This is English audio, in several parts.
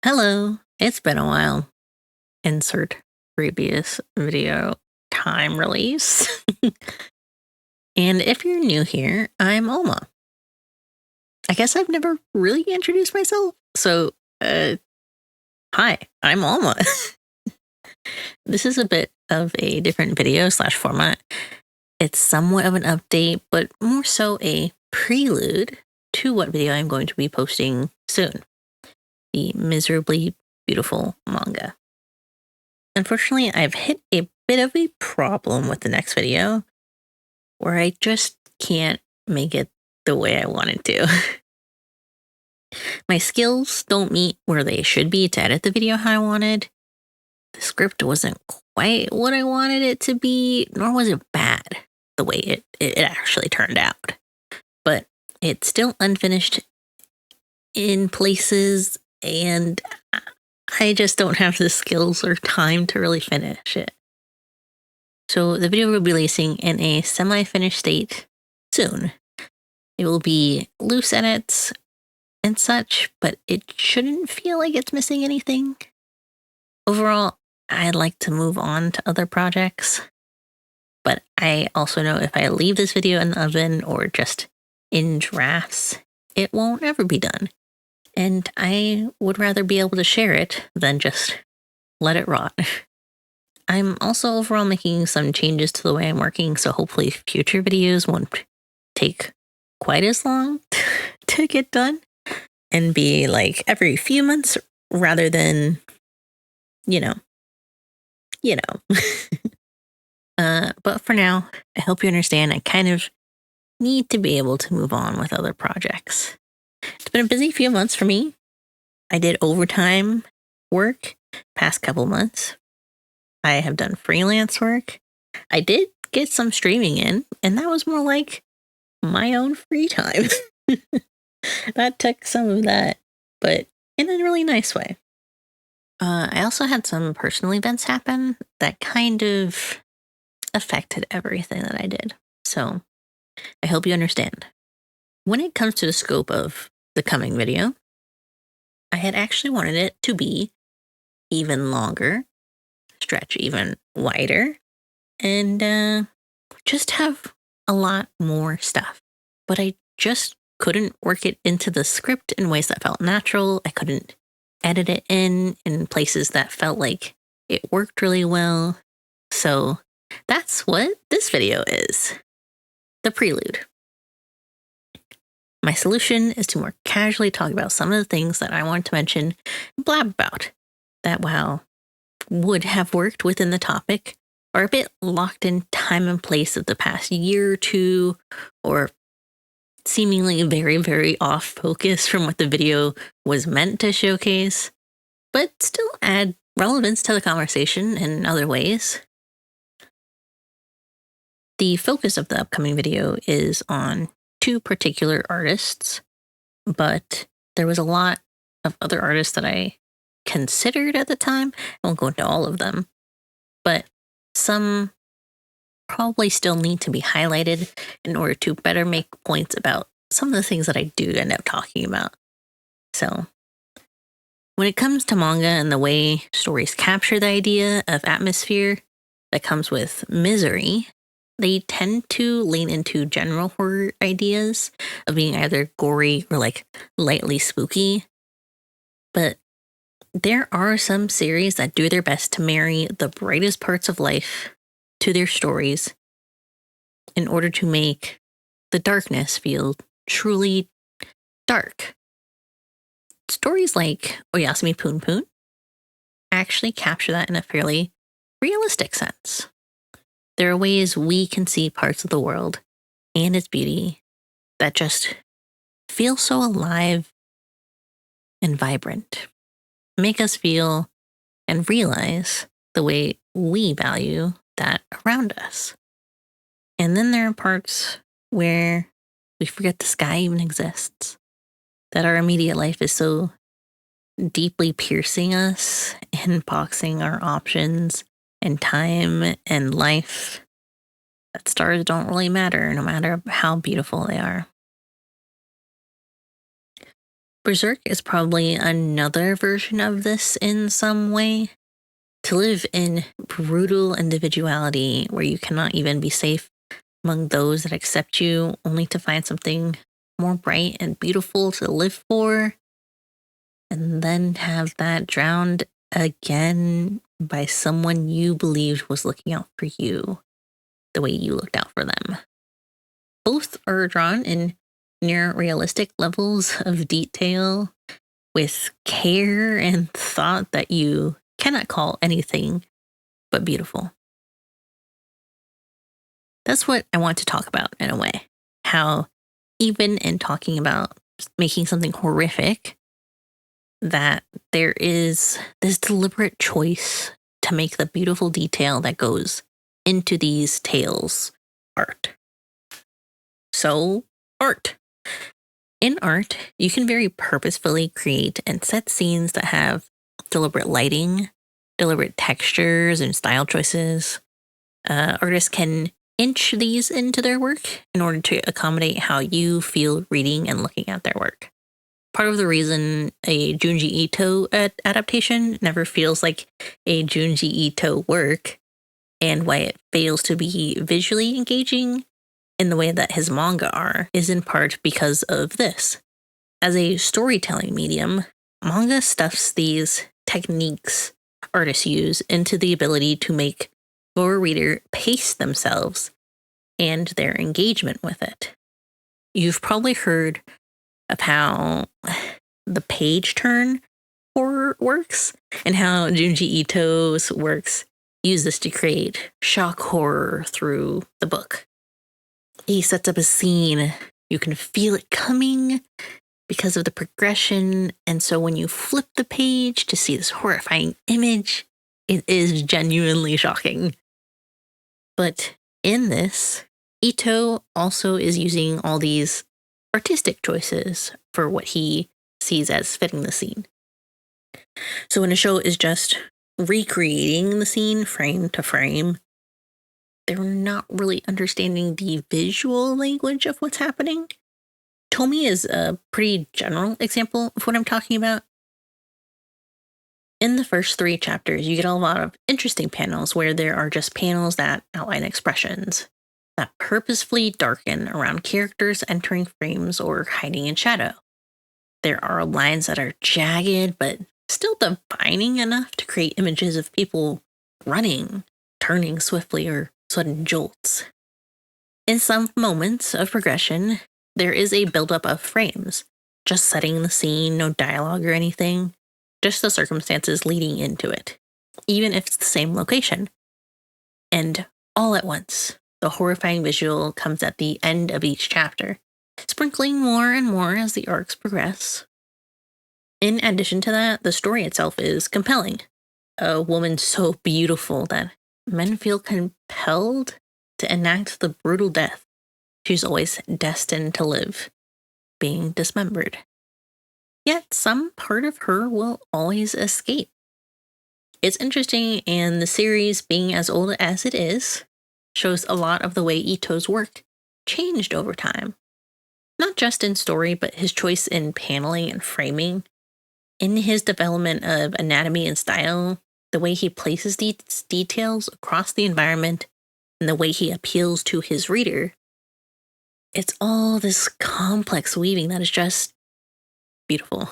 Hello, it's been a while. Insert previous video time release. And if you're new here, I'm Alma. I guess I've never really introduced myself. So, hi, I'm Alma. This is a bit of a different video / format. It's somewhat of an update, but more so a prelude to what video I'm going to be posting soon. The Miserably Beautiful manga. Unfortunately, I've hit a bit of a problem with the next video where I just can't make it the way I wanted to. My skills don't meet where they should be to edit the video how I wanted. The script wasn't quite what I wanted it to be, nor was it bad the way it actually turned out. But it's still unfinished in places, and I just don't have the skills or time to really finish it. So the video will be releasing in a semi-finished state soon. It will be loose edits and such, but it shouldn't feel like it's missing anything. Overall, I'd like to move on to other projects, but I also know if I leave this video in the oven or just in drafts, it won't ever be done. And I would rather be able to share it than just let it rot. I'm also overall making some changes to the way I'm working, so hopefully future videos won't take quite as long to get done and be like every few months rather than, you know. But for now, I hope you understand I kind of need to be able to move on with other projects. It's been a busy few months for me. I did overtime work past couple months. I have done freelance work. I did get some streaming in, and that was more like my own free time. That took some of that, but in a really nice way. I also had some personal events happen that kind of affected everything that I did. So I hope you understand. When it comes to the scope of the coming video, I had actually wanted it to be even longer, stretch even wider, and just have a lot more stuff. But I just couldn't work it into the script in ways that felt natural. I couldn't edit it in places that felt like it worked really well. So that's what this video is. The Prelude. My solution is to more casually talk about some of the things that I wanted to mention and blab about that, while would have worked within the topic, are a bit locked in time and place of the past year or two, or seemingly very, very off focus from what the video was meant to showcase, but still add relevance to the conversation in other ways. The focus of the upcoming video is on two particular artists, but there was a lot of other artists that I considered at the time. I won't go into all of them, but some probably still need to be highlighted in order to better make points about some of the things that I do end up talking about. So when it comes to manga and the way stories capture the idea of atmosphere that comes with misery, they tend to lean into general horror ideas of being either gory or like lightly spooky. But there are some series that do their best to marry the brightest parts of life to their stories in order to make the darkness feel truly dark. Stories like Oyasumi Poon Poon actually capture that in a fairly realistic sense. There are ways we can see parts of the world and its beauty that just feel so alive and vibrant, make us feel and realize the way we value that around us. And then there are parts where we forget the sky even exists, that our immediate life is so deeply piercing us and boxing our options and time and life that stars don't really matter, no matter how beautiful they are. Berserk is probably another version of this in some way. To live in brutal individuality where you cannot even be safe among those that accept you, only to find something more bright and beautiful to live for, and then have that drowned again by someone you believed was looking out for you the way you looked out for them. Both are drawn in near realistic levels of detail with care and thought that you cannot call anything but beautiful. That's what I want to talk about in a way. How, even in talking about making something horrific, that there is this deliberate choice to make the beautiful detail that goes into these tales art. So, art. In art, you can very purposefully create and set scenes that have deliberate lighting, deliberate textures and style choices. Artists can inch these into their work in order to accommodate how you feel reading and looking at their work. Part of the reason a Junji Ito adaptation never feels like a Junji Ito work, and why it fails to be visually engaging in the way that his manga are, is in part because of this. As a storytelling medium, manga stuffs these techniques artists use into the ability to make your reader pace themselves and their engagement with it. You've probably heard of how the page turn horror works and how Junji Ito's works use this to create shock horror through the book. He sets up a scene, you can feel it coming because of the progression, and so when you flip the page to see this horrifying image, it is genuinely shocking. But in this, Ito also is using all these artistic choices for what he sees as fitting the scene. So when a show is just recreating the scene frame to frame, they're not really understanding the visual language of what's happening. Tomi is a pretty general example of what I'm talking about. In the first 3 chapters, you get a lot of interesting panels where there are just panels that outline expressions that purposefully darken around characters entering frames or hiding in shadow. There are lines that are jagged but still defining enough to create images of people running, turning swiftly, or sudden jolts. In some moments of progression, there is a buildup of frames, just setting the scene, no dialogue or anything, just the circumstances leading into it, even if it's the same location. And all at once, the horrifying visual comes at the end of each chapter, sprinkling more and more as the arcs progress. In addition to that, the story itself is compelling. A woman so beautiful that men feel compelled to enact the brutal death she's always destined to live, being dismembered. Yet some part of her will always escape. It's interesting, and the series, being as old as it is, shows a lot of the way Ito's work changed over time. Not just in story, but his choice in paneling and framing. In his development of anatomy and style, the way he places these details across the environment, and the way he appeals to his reader, it's all this complex weaving that is just beautiful.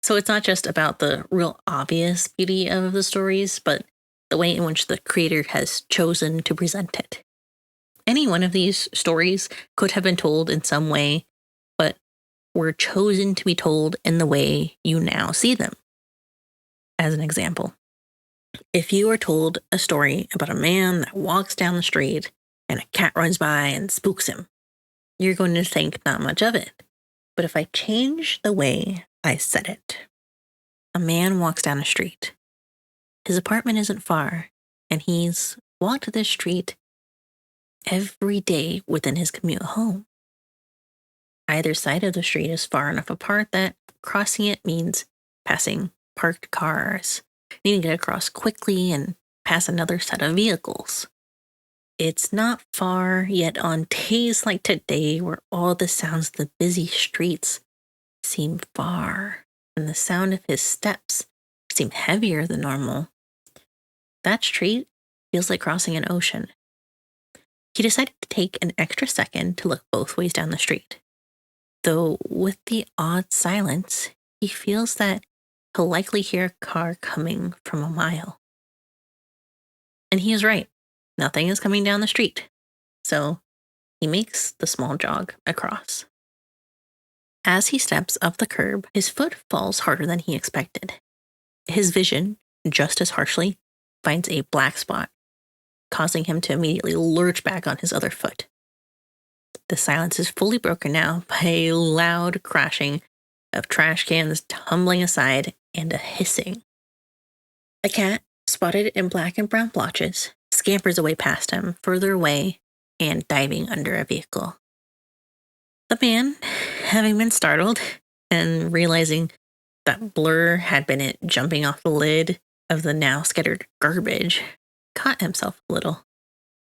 So it's not just about the real obvious beauty of the stories, but the way in which the creator has chosen to present it. Any one of these stories could have been told in some way, but were chosen to be told in the way you now see them. As an example, if you are told a story about a man that walks down the street and a cat runs by and spooks him, you're going to think not much of it. But if I change the way I said it, a man walks down a street. His apartment isn't far, and he's walked this street every day within his commute home. Either side of the street is far enough apart that crossing it means passing parked cars, needing to get across quickly and pass another set of vehicles. It's not far, yet on days like today where all the sounds of the busy streets seem far, and the sound of his steps seem heavier than normal. That street feels like crossing an ocean. He decided to take an extra second to look both ways down the street. Though, with the odd silence, he feels that he'll likely hear a car coming from a mile. And he is right. Nothing is coming down the street. So, he makes the small jog across. As he steps up the curb, his foot falls harder than he expected. His vision, just as harshly, finds a black spot, causing him to immediately lurch back on his other foot. The silence is fully broken now by a loud crashing of trash cans tumbling aside and a hissing. A cat, spotted in black and brown blotches, scampers away past him, further away and diving under a vehicle. The man, having been startled and realizing that Blur had been it jumping off the lid of the now scattered garbage, caught himself a little,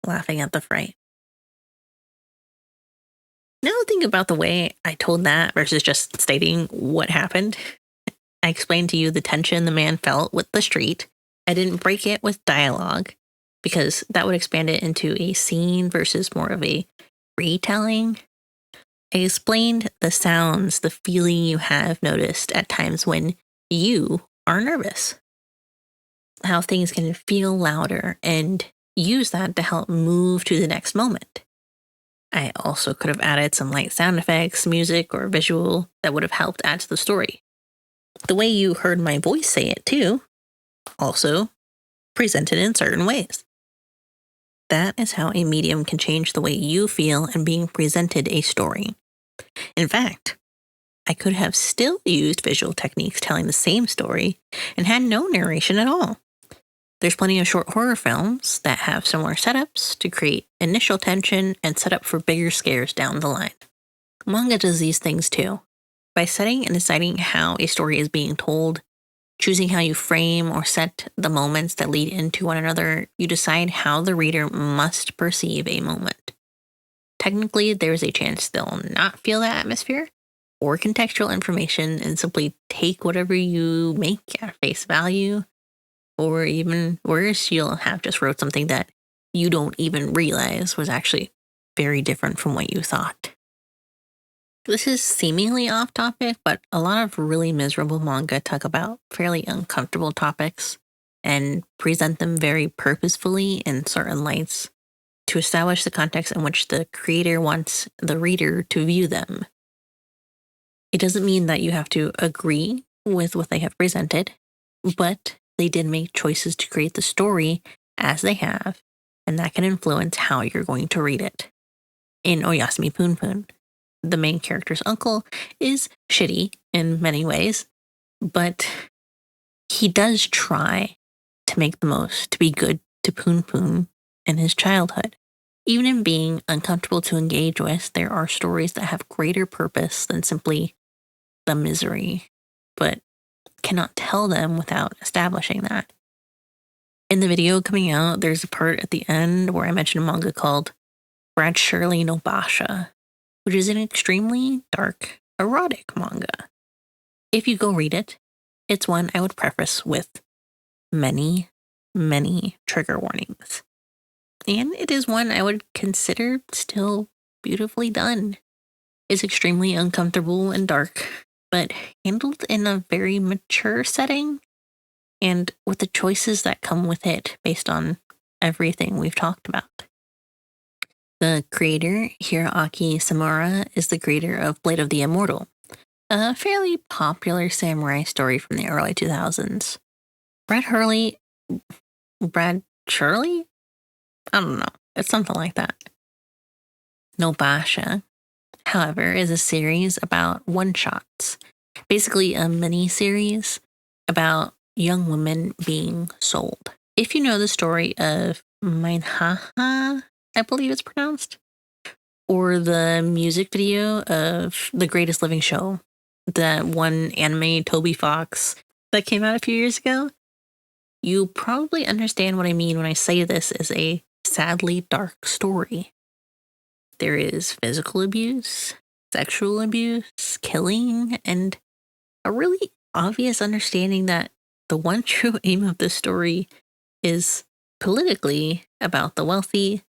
laughing at the fright. Now think about the way I told that versus just stating what happened. I explained to you the tension the man felt with the street. I didn't break it with dialogue because that would expand it into a scene versus more of a retelling. I explained the sounds, the feeling you have noticed at times when you are nervous. How things can feel louder and use that to help move to the next moment. I also could have added some light sound effects, music, or visual that would have helped add to the story. The way you heard my voice say it, too, also presented in certain ways. That is how a medium can change the way you feel and being presented a story. In fact, I could have still used visual techniques telling the same story and had no narration at all. There's plenty of short horror films that have similar setups to create initial tension and set up for bigger scares down the line. Manga does these things too. By setting and deciding how a story is being told, choosing how you frame or set the moments that lead into one another, you decide how the reader must perceive a moment. Technically, there's a chance they'll not feel that atmosphere or contextual information and simply take whatever you make at face value. Or even worse, you'll have just wrote something that you don't even realize was actually very different from what you thought. This is seemingly off topic, but a lot of really miserable manga talk about fairly uncomfortable topics and present them very purposefully in certain lights to establish the context in which the creator wants the reader to view them. It doesn't mean that you have to agree with what they have presented, but they did make choices to create the story as they have, and that can influence how you're going to read it. In Oyasumi Poon Poon, the main character's uncle is shitty in many ways, but he does try to make the most to be good to Poon Poon in his childhood. Even in being uncomfortable to engage with, there are stories that have greater purpose than simply the misery, but cannot tell them without establishing that. In the video coming out, there's a part at the end where I mentioned a manga called Brad Shirley no Basha, which is an extremely dark, erotic manga. If you go read it, it's one I would preface with many, many trigger warnings. And it is one I would consider still beautifully done. It's extremely uncomfortable and dark, but handled in a very mature setting and with the choices that come with it based on everything we've talked about. The creator, Hiroaki Samura, is the creator of Blade of the Immortal, a fairly popular samurai story from the early 2000s. Brad Shirley? I don't know. It's something like that. Nobasha, however, is a series about one-shots. Basically a mini-series about young women being sold. If you know the story of Minhaha, I believe it's pronounced, or the music video of The Greatest Living Show, that one anime Toby Fox that came out a few years ago, you probably understand what I mean when I say this is a sadly dark story. There is physical abuse, sexual abuse, killing, and a really obvious understanding that the one true aim of this story is politically about the wealthy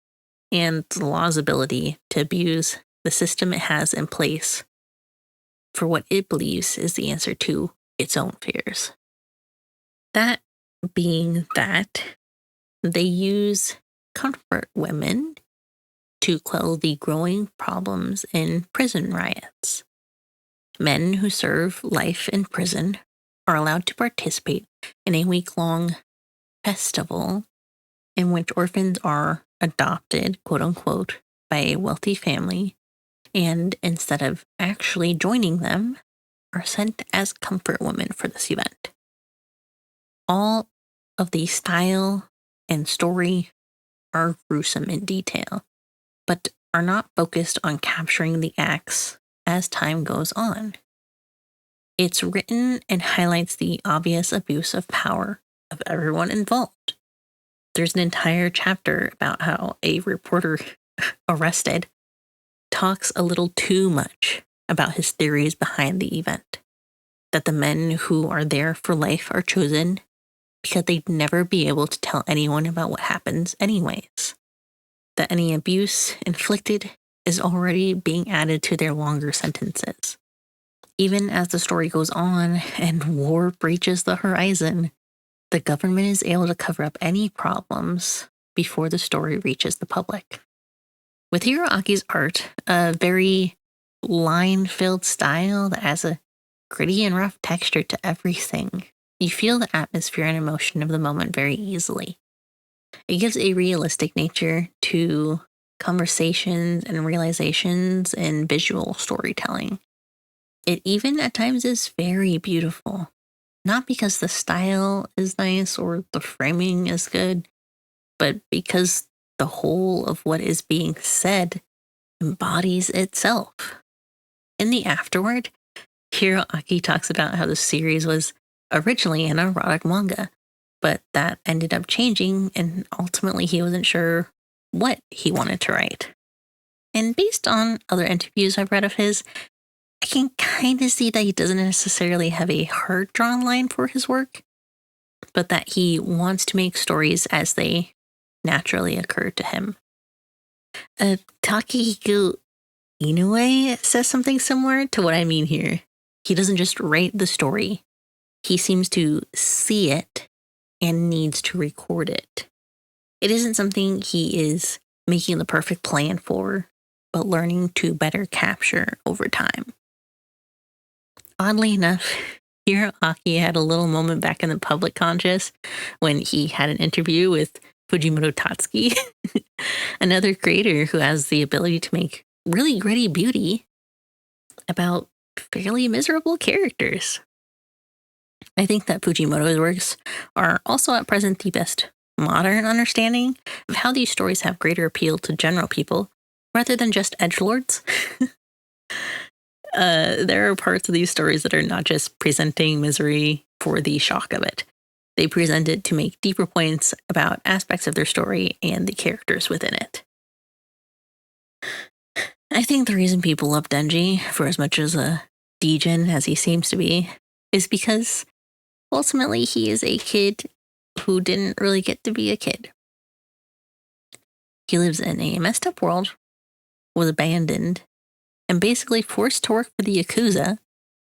and the law's ability to abuse the system it has in place for what it believes is the answer to its own fears. That being that, they use comfort women to quell the growing problems in prison riots. Men who serve life in prison are allowed to participate in a week-long festival in which orphans are adopted, quote unquote, by a wealthy family, and instead of actually joining them, are sent as comfort women for this event. All of the style and story are gruesome in detail, but are not focused on capturing the acts as time goes on. It's written and highlights the obvious abuse of power of everyone involved. There's an entire chapter about how a reporter arrested talks a little too much about his theories behind the event. That the men who are there for life are chosen because they'd never be able to tell anyone about what happens anyways. That any abuse inflicted is already being added to their longer sentences. Even as the story goes on and war breaches the horizon, the government is able to cover up any problems before the story reaches the public. With Hiroaki's art, a very line-filled style that has a gritty and rough texture to everything, you feel the atmosphere and emotion of the moment very easily. It gives a realistic nature to conversations and realizations in visual storytelling. It even at times is very beautiful. Not because the style is nice or the framing is good, but because the whole of what is being said embodies itself. In the afterword, Hiroaki talks about how the series was originally an erotic manga, but that ended up changing, and ultimately he wasn't sure what he wanted to write. And based on other interviews I've read of his, I can kind of see that he doesn't necessarily have a hard-drawn line for his work, but that he wants to make stories as they naturally occur to him. Takehiko Inoue says something similar to what I mean here. He doesn't just write the story. He seems to see it and needs to record it. It isn't something he is making the perfect plan for, but learning to better capture over time. Oddly enough, Hiroaki had a little moment back in the public conscious when he had an interview with Fujimoto Tatsuki, another creator who has the ability to make really gritty beauty about fairly miserable characters. I think that Fujimoto's works are also at present the best modern understanding of how these stories have greater appeal to general people rather than just edgelords. There are parts of these stories that are not just presenting misery for the shock of it. They present it to make deeper points about aspects of their story and the characters within it. I think the reason people love Denji, for as much as a degen as he seems to be, is because ultimately he is a kid who didn't really get to be a kid. He lives in a messed up world, was abandoned, and basically forced to work for the Yakuza.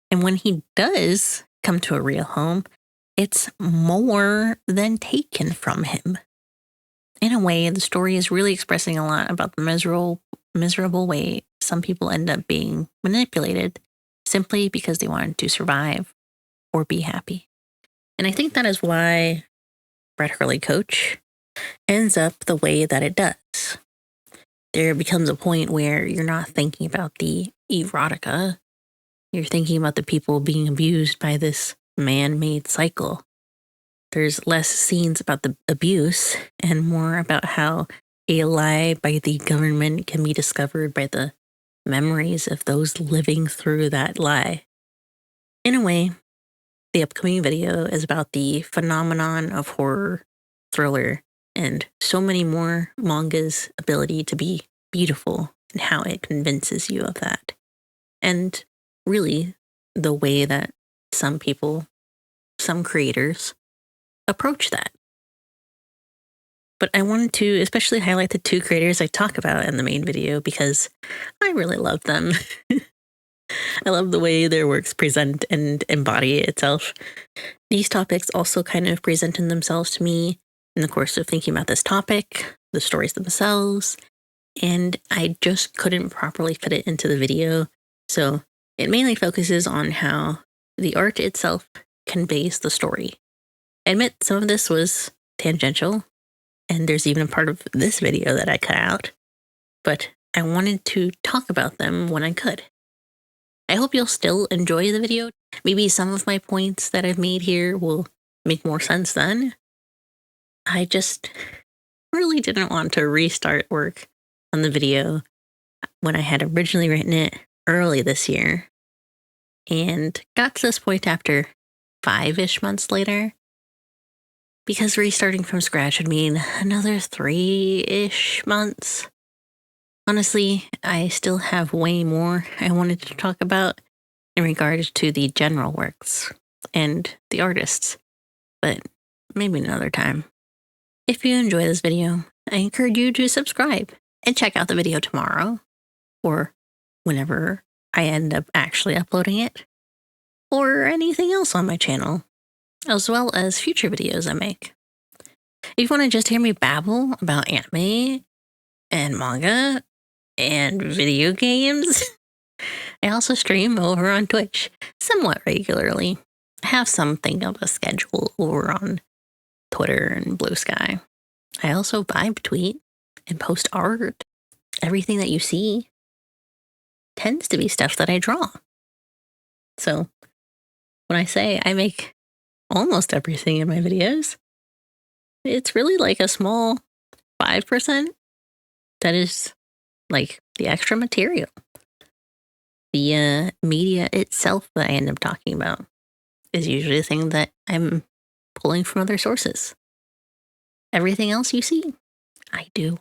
And when he does come to a real home, it's more than taken from him. In a way, the story is really expressing a lot about the miserable way some people end up being manipulated simply because they wanted to survive or be happy. And I think that is why Red Hurley Coach ends up the way that it does. There becomes a point where you're not thinking about the erotica. You're thinking about the people being abused by this man-made cycle. There's less scenes about the abuse and more about how a lie by the government can be discovered by the memories of those living through that lie. In a way, the upcoming video is about the phenomenon of horror, thriller, and so many more manga's ability to be beautiful and how it convinces you of that. and really the way that some people, some creators approach that. But I wanted to especially highlight the two creators I talk about in the main video because I really love them. I love the way their works present and embody itself. These topics also kind of presented themselves to me in the course of thinking about this topic, the stories themselves, and I just couldn't properly fit it into the video. So it mainly focuses on how the art itself conveys the story. I admit some of this was tangential, and there's even a part of this video that I cut out, but I wanted to talk about them when I could. I hope you'll still enjoy the video. Maybe some of my points that I've made here will make more sense then. I just really didn't want to restart work on the video when I had originally written it early this year and got to this point after 5-ish months later, because restarting from scratch would mean another 3-ish months. Honestly, I still have way more I wanted to talk about in regards to the general works and the artists, but maybe another time. If you enjoy this video, I encourage you to subscribe and check out the video tomorrow, or whenever I end up actually uploading it, or anything else on my channel, as well as future videos I make. If you want to just hear me babble about anime and manga and video games, I also stream over on Twitch somewhat regularly. I have something of a schedule over on Twitter and Blue Sky. I also vibe tweet and post art. Everything that you see tends to be stuff that I draw. So when I say I make almost everything in my videos, it's really like a small 5% that is like the extra material. The media itself that I end up talking about is usually the thing that I'm pulling from other sources. Everything else you see, I do.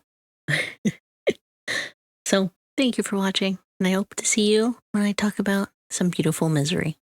So thank you for watching, and I hope to see you when I talk about some beautiful misery.